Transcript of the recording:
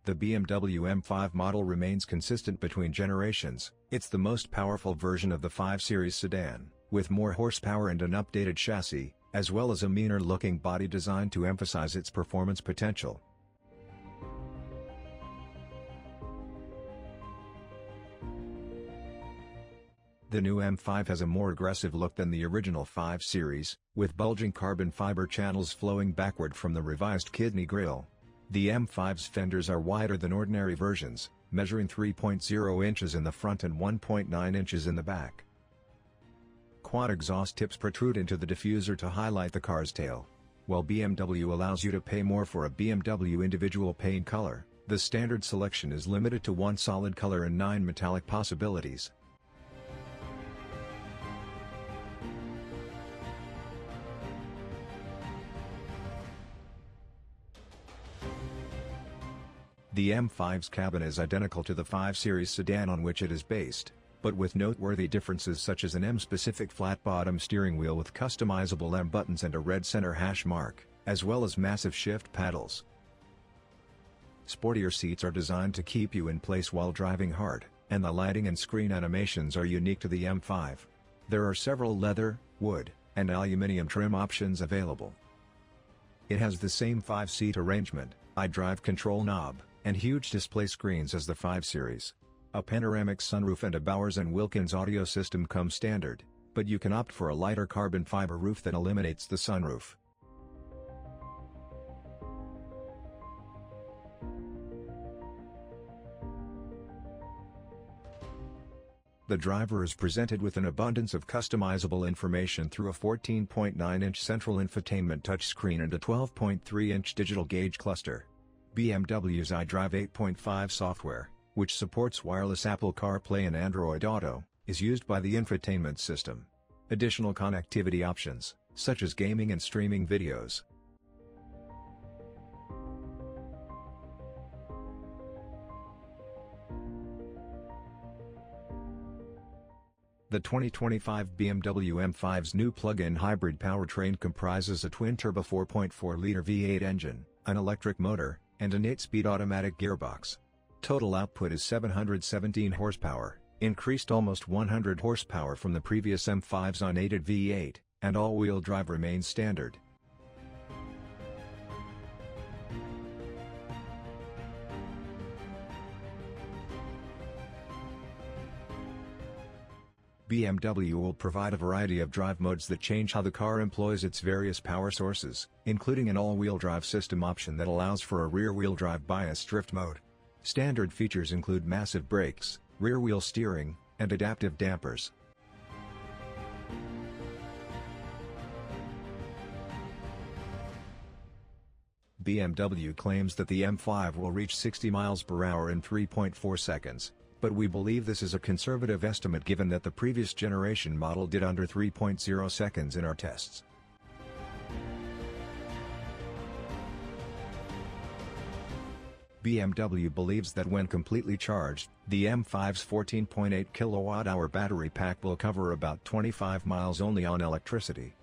The BMW M5 model remains consistent between generations. It's the most powerful version of the 5 Series sedan, with more horsepower and an updated chassis, as well as a meaner-looking body designed to emphasize its performance potential. The new M5 has a more aggressive look than the original 5 Series, with bulging carbon fiber channels flowing backward from the revised kidney grille. The M5's fenders are wider than ordinary versions, measuring 3.0 inches in the front and 1.9 inches in the back. Quad exhaust tips protrude into the diffuser to highlight the car's tail. While BMW allows you to pay more for a BMW individual paint color, the standard selection is limited to one solid color and 9 metallic possibilities. The M5's cabin is identical to the 5 Series sedan on which it is based, but with noteworthy differences such as an M-specific flat-bottom steering wheel with customizable M buttons and a red center hash mark, as well as massive shift paddles. Sportier seats are designed to keep you in place while driving hard, and the lighting and screen animations are unique to the M5. There are several leather, wood, and aluminum trim options available. It has the same 5-seat arrangement, iDrive control knob, and huge display screens as the 5 Series. A panoramic sunroof and a Bowers & Wilkins audio system come standard, but you can opt for a lighter carbon fiber roof that eliminates the sunroof. The driver is presented with an abundance of customizable information through a 14.9-inch central infotainment touchscreen and a 12.3-inch digital gauge cluster. BMW's iDrive 8.5 software, which supports wireless Apple CarPlay and Android Auto, is used by the infotainment system. Additional connectivity options, such as gaming and streaming videos. The 2025 BMW M5's new plug-in hybrid powertrain comprises a twin-turbo 4.4-liter V8 engine, an electric motor, and an 8-speed automatic gearbox. Total output is 717 horsepower, increased almost 100 horsepower from the previous M5's unaided V8, and all-wheel drive remains standard. BMW will provide a variety of drive modes that change how the car employs its various power sources, including an all-wheel drive system option that allows for a rear-wheel drive bias drift mode. Standard features include massive brakes, rear-wheel steering, and adaptive dampers. BMW claims that the M5 will reach 60 miles per hour in 3.4 seconds. But we believe this is a conservative estimate given that the previous generation model did under 3.0 seconds in our tests. BMW believes that when completely charged, the M5's 14.8 kWh battery pack will cover about 25 miles only on electricity.